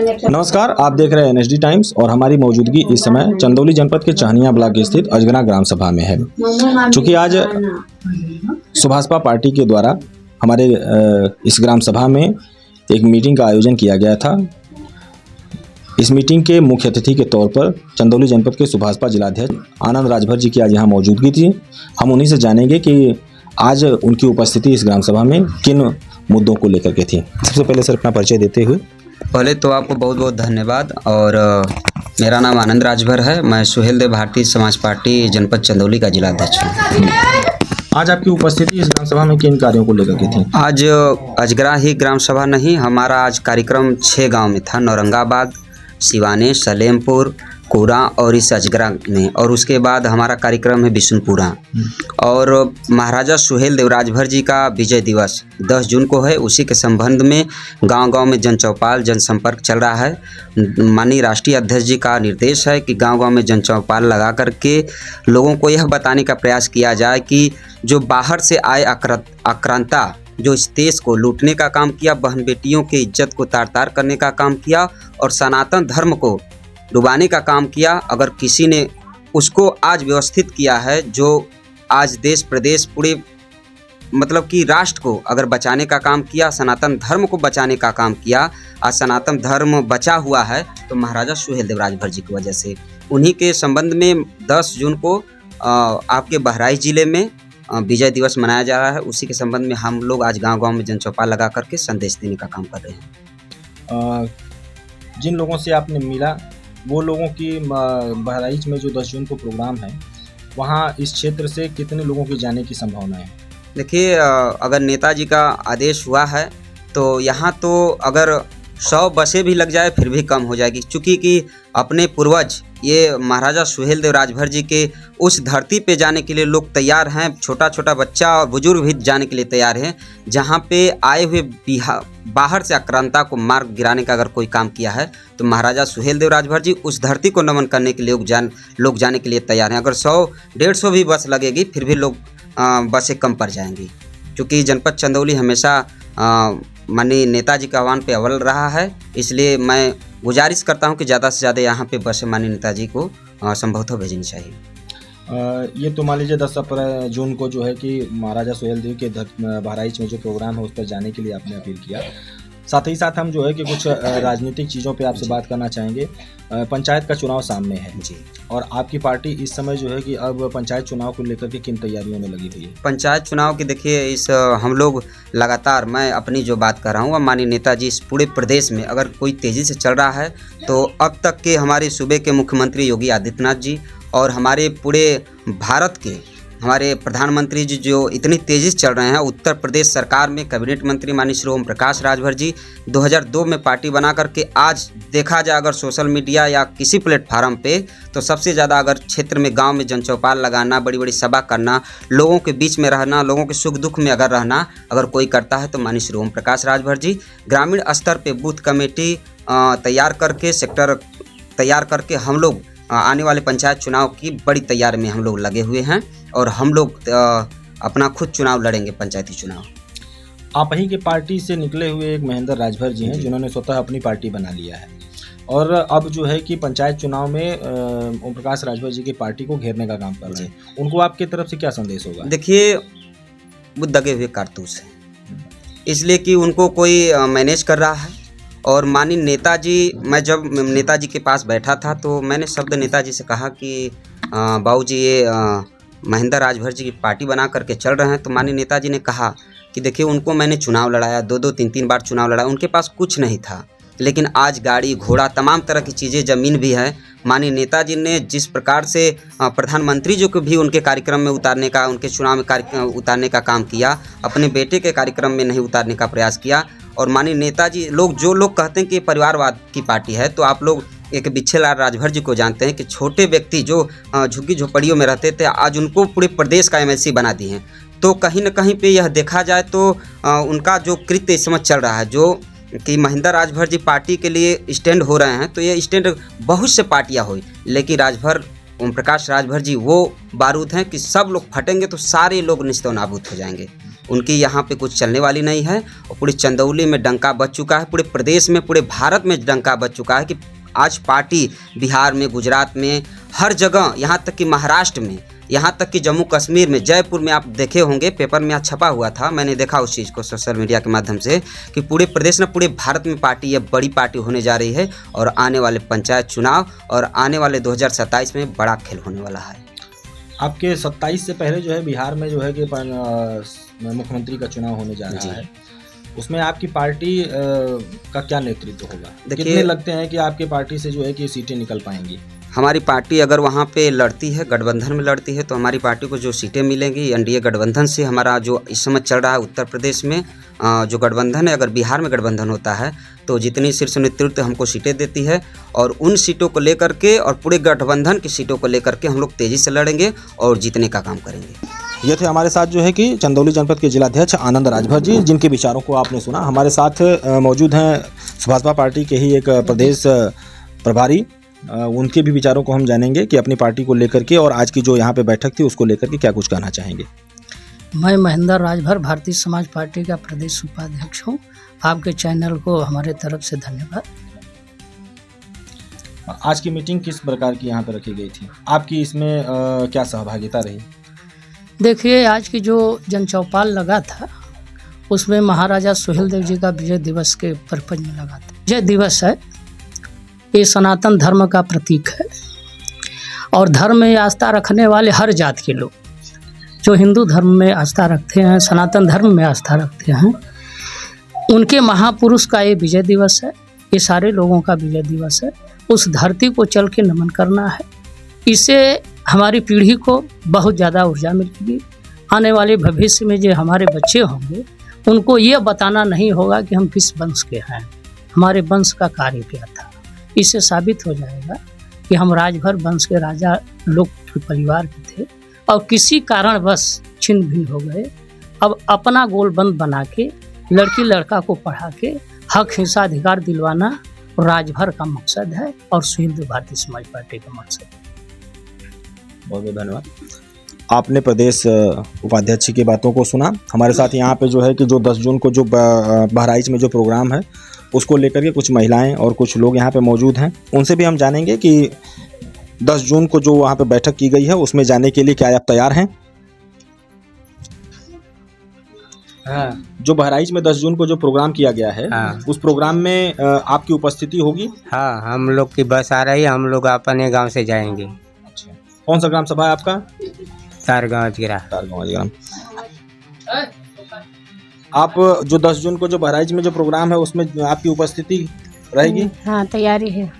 नमस्कार, आप देख रहे हैं एनएसडी टाइम्स और हमारी मौजूदगी इस समय चंदौली जनपद के चाहनिया ब्लॉक स्थित अजगरा ग्राम सभा में है। चूँकि आज सुभाषपा पार्टी के द्वारा हमारे इस ग्राम सभा में एक मीटिंग का आयोजन किया गया था। इस मीटिंग के मुख्य अतिथि के तौर पर चंदौली जनपद के सुभाषपा जिलाध्यक्ष आनंद राजभर जी की आज यहाँ मौजूदगी थी। हम उन्हीं से जानेंगे कि आज उनकी उपस्थिति इस ग्राम सभा में किन मुद्दों को लेकर के थी। सबसे पहले सर अपना परिचय देते हुए। पहले तो आपको बहुत बहुत धन्यवाद। और मेरा नाम आनंद राजभर है। मैं सुहेल देव भारतीय समाज पार्टी जनपद चंदौली का जिलाध्यक्ष हूँ। आज आपकी उपस्थिति इस ग्राम सभा में किन कार्यों को लेकर के थी? आज अजगरा ही ग्राम सभा नहीं, हमारा आज कार्यक्रम 6 गांव में था। नौरंगाबाद, सिवाने, सलेमपुर, कोरा और इस अजगरा में। और उसके बाद हमारा कार्यक्रम है बिशुनपुरा। और महाराजा सुहेल देव राजभर जी का विजय दिवस 10 जून को है। उसी के संबंध में गांव-गांव में जनचौपाल जनसंपर्क चल रहा है। माननीय राष्ट्रीय अध्यक्ष जी का निर्देश है कि गांव-गांव में जनचौपाल लगा करके लोगों को यह बताने का प्रयास किया जाए कि जो बाहर से आए आक्रांता जो इस देश को लूटने का काम किया, बहन बेटियों की इज्जत को तार-तार करने का काम किया और सनातन धर्म को डुबाने का काम किया, अगर किसी ने उसको आज व्यवस्थित किया है, जो आज देश प्रदेश पूरे मतलब कि राष्ट्र को अगर बचाने का काम किया, सनातन धर्म को बचाने का काम किया, आज सनातन धर्म बचा हुआ है तो महाराजा सुहेल देव राजभर जी की वजह से। उन्हीं के संबंध में 10 जून को आपके बहराइच जिले में विजय दिवस मनाया जा रहा है। उसी के संबंध में हम लोग आज गांव-गांव में जनचौपाल लगा करके संदेश देने का काम कर रहे हैं। जिन लोगों से आपने मिला वो लोगों की बहराइच में जो 10 जून को प्रोग्राम है, वहाँ इस क्षेत्र से कितने लोगों के जाने की संभावना है? देखिए, अगर नेताजी का आदेश हुआ है तो यहाँ तो अगर 100 बसें भी लग जाए फिर भी कम हो जाएगी, क्योंकि कि अपने पूर्वज ये महाराजा सुहेल देव राजभर जी के उस धरती पे जाने के लिए लोग तैयार हैं। छोटा छोटा बच्चा और बुजुर्ग भी जाने के लिए तैयार हैं, जहाँ पे आए हुए बाहर से आक्रांता को मार गिराने का अगर कोई काम किया है तो महाराजा सुहेल देव राजभर जी उस धरती को नमन करने के लिए लोग जाने के लिए तैयार हैं। अगर 100-150 भी बस लगेगी फिर भी लोग बसें कम पड़ जाएंगी, क्योंकि जनपद चंदौली हमेशा माननीय नेताजी के आह्वान पे अव्वल रहा है। इसलिए मैं गुजारिश करता हूं कि ज़्यादा से ज़्यादा यहाँ पे बसें माननीय नेताजी को संभवतः भेजनी चाहिए। ये तो मान लीजिए 10 जून को जो है कि महाराजा सुहेल देव के बहराइच में जो प्रोग्राम है उस पर जाने के लिए आपने अपील किया। साथ ही साथ हम जो है कि कुछ राजनीतिक चीज़ों पे आपसे बात करना चाहेंगे। पंचायत का चुनाव सामने है जी, और आपकी पार्टी इस समय जो है कि अब पंचायत चुनाव को लेकर के किन तैयारियों में लगी हुई है? पंचायत चुनाव की देखिए, इस हम लोग लगातार, मैं अपनी जो बात कर रहा हूँ, माननीय नेताजी इस पूरे प्रदेश में अगर कोई तेज़ी से चल रहा है तो अब तक के हमारे सूबे के मुख्यमंत्री योगी आदित्यनाथ जी और हमारे पूरे भारत के हमारे प्रधानमंत्री जी जो इतनी तेज़ी से चल रहे हैं, उत्तर प्रदेश सरकार में कैबिनेट मंत्री माननीय श्री ओम प्रकाश राजभर जी 2002 में पार्टी बना करके आज देखा जाए अगर सोशल मीडिया या किसी प्लेटफार्म पे तो सबसे ज़्यादा अगर क्षेत्र में गांव में जनचौपाल लगाना, बड़ी बड़ी सभा करना, लोगों के बीच में रहना, लोगों के सुख दुख में अगर रहना अगर कोई करता है तो माननीय श्री ओम प्रकाश राजभर जी। ग्रामीण स्तर पर बूथ कमेटी तैयार करके, सेक्टर तैयार करके हम लोग आने वाले पंचायत चुनाव की बड़ी तैयारी में हम लोग लगे हुए हैं और हम लोग अपना खुद चुनाव लड़ेंगे, पंचायती चुनाव। आप ही के पार्टी से निकले हुए एक महेंद्र राजभर जी हैं जिन्होंने स्वतः अपनी पार्टी बना लिया है और अब जो है कि पंचायत चुनाव में ओम प्रकाश राजभर जी की पार्टी को घेरने का काम कर रहे हैं। उनको आपकी तरफ से क्या संदेश होगा? देखिए, वो दगे हुए कारतूस हैं, इसलिए कि उनको कोई मैनेज कर रहा है। और माननीय नेताजी, मैं जब नेताजी के पास बैठा था तो मैंने शब्द नेताजी से कहा कि बाबूजी ये महेंद्र राजभर जी की पार्टी बना करके चल रहे हैं। तो माननीय नेताजी ने कहा कि देखिए, उनको मैंने चुनाव लड़ाया, 2-2, 3-3 बार चुनाव लड़ाया, उनके पास कुछ नहीं था, लेकिन आज गाड़ी घोड़ा तमाम तरह की चीज़ें, ज़मीन भी है। माननीय नेताजी ने जिस प्रकार से प्रधानमंत्री जी को भी उनके कार्यक्रम में उतारने का, उनके चुनाव में उतारने का काम किया, अपने बेटे के कार्यक्रम में नहीं उतारने का प्रयास किया। और माननीय नेताजी, जो लोग कहते हैं कि परिवारवाद की पार्टी है, तो आप लोग एक बिच्छेलाल राजभर जी को जानते हैं कि छोटे व्यक्ति जो झुग्गी झोपड़ियों में रहते थे, आज उनको पूरे प्रदेश का एमएलसी बना दिए हैं। तो कहीं न कहीं पे यह देखा जाए तो उनका जो कृत्य इस समय चल रहा है, जो कि महेंद्र राजभर जी पार्टी के लिए स्टैंड हो रहे हैं, तो ये स्टैंड बहुत से पार्टियां हुई, लेकिन राजभर ओम प्रकाश राजभर जी वो बारूद हैं कि सब लोग फटेंगे तो सारे लोग निस्तो नाबूद हो जाएंगे। उनकी यहाँ पे कुछ चलने वाली नहीं है। और पूरे चंदौली में डंका बज चुका है, पूरे प्रदेश में, पूरे भारत में डंका बज चुका है कि आज पार्टी बिहार में, गुजरात में, हर जगह, यहाँ तक कि महाराष्ट्र में, यहाँ तक कि जम्मू कश्मीर में, जयपुर में, आप देखे होंगे पेपर में आज छपा हुआ था, मैंने देखा उस चीज़ को सोशल मीडिया के माध्यम से कि पूरे प्रदेश में, पूरे भारत में पार्टी ये बड़ी पार्टी होने जा रही है। और आने वाले पंचायत चुनाव और आने वाले 2027 में बड़ा खेल होने वाला है। आपके 27 से पहले जो है बिहार में जो है कि मुख्यमंत्री का चुनाव होने जा रहा है, उसमें आपकी पार्टी का क्या नेतृत्व होगा? कितने लगते हैं कि आपकी पार्टी से जो है कि सीटें निकल पाएंगी? हमारी पार्टी अगर वहाँ पे लड़ती है, गठबंधन में लड़ती है, तो हमारी पार्टी को जो सीटें मिलेंगी एनडीए गठबंधन से, हमारा जो इस समय चल रहा है उत्तर प्रदेश में जो गठबंधन है, अगर बिहार में गठबंधन होता है तो जितनी शीर्ष नेतृत्व हमको सीटें देती है और उन सीटों को लेकर के और पूरे गठबंधन की सीटों को लेकर के हम लोग तेज़ी से लड़ेंगे और जीतने का काम करेंगे। ये थे हमारे साथ जो है कि चंदौली जनपद के जिलाध्यक्ष आनंद राजभर जी, जिनके विचारों को आपने सुना। हमारे साथ मौजूद हैं सुभाषपा पार्टी के ही एक प्रदेश प्रभारी, उनके भी विचारों को हम जानेंगे कि अपनी पार्टी को लेकर के और आज की जो यहाँ पे बैठक थी उसको लेकर के क्या कुछ कहना चाहेंगे। मैं महेंद्र राजभर, भारतीय समाज पार्टी का प्रदेश उपाध्यक्ष हूँ। आपके चैनल को हमारे तरफ से धन्यवाद। आज की मीटिंग किस प्रकार की यहाँ पे रखी गई थी? आपकी इसमें क्या सहभागिता रही? देखिए, आज की जो जनचौपाल लगा था उसमें महाराजा सुहेलदेव जी का विजय दिवस के पर्पज में लगा था। विजय दिवस है, ये सनातन धर्म का प्रतीक है और धर्म में आस्था रखने वाले हर जात के लोग जो हिंदू धर्म में आस्था रखते हैं, सनातन धर्म में आस्था रखते हैं, उनके महापुरुष का ये विजय दिवस है। ये सारे लोगों का विजय दिवस है। उस धरती को चल के नमन करना है। इससे हमारी पीढ़ी को बहुत ज़्यादा ऊर्जा मिलेगी। आने वाले भविष्य में जो हमारे बच्चे होंगे उनको ये बताना नहीं होगा कि हम किस वंश के हैं, हमारे वंश का कार्य क्या था। इससे साबित हो जाएगा कि हम राजभर वंश के राजा लोग के परिवार के थे और किसी कारणवश छिन्न भिन्न हो गए। अब अपना गोलबंद बना के लड़की लड़का को पढ़ा के हक हिस्सा अधिकार दिलवाना राजभर का मकसद है और सुहेलदेव भारतीय समाज पार्टी का मकसद है। बहुत बहुत धन्यवाद। आपने प्रदेश उपाध्यक्ष की बातों को सुना। हमारे साथ यहाँ पे जो है कि जो 10 जून को जो बहराइच में जो प्रोग्राम है उसको लेकर के कुछ महिलाएं और कुछ लोग यहाँ पे मौजूद हैं, उनसे भी हम जानेंगे कि 10 जून को जो वहाँ पे बैठक की गई है उसमें जाने के लिए क्या आप तैयार हैं? हाँ। जो बहराइच में 10 जून को जो प्रोग्राम किया गया है, हाँ। उस प्रोग्राम में आपकी उपस्थिति होगी? हाँ, हम लोग की बस आ रही है, हम लोग अपने गांव से जाएंगे। अच्छा, कौन सा ग्राम सभा है आपका? तारगांव जिला। तारगांव जिला। आप जो 10 जून को जो बहराइच में जो प्रोग्राम है उसमें आपकी उपस्थिति रहेगी? हाँ, तैयारी है।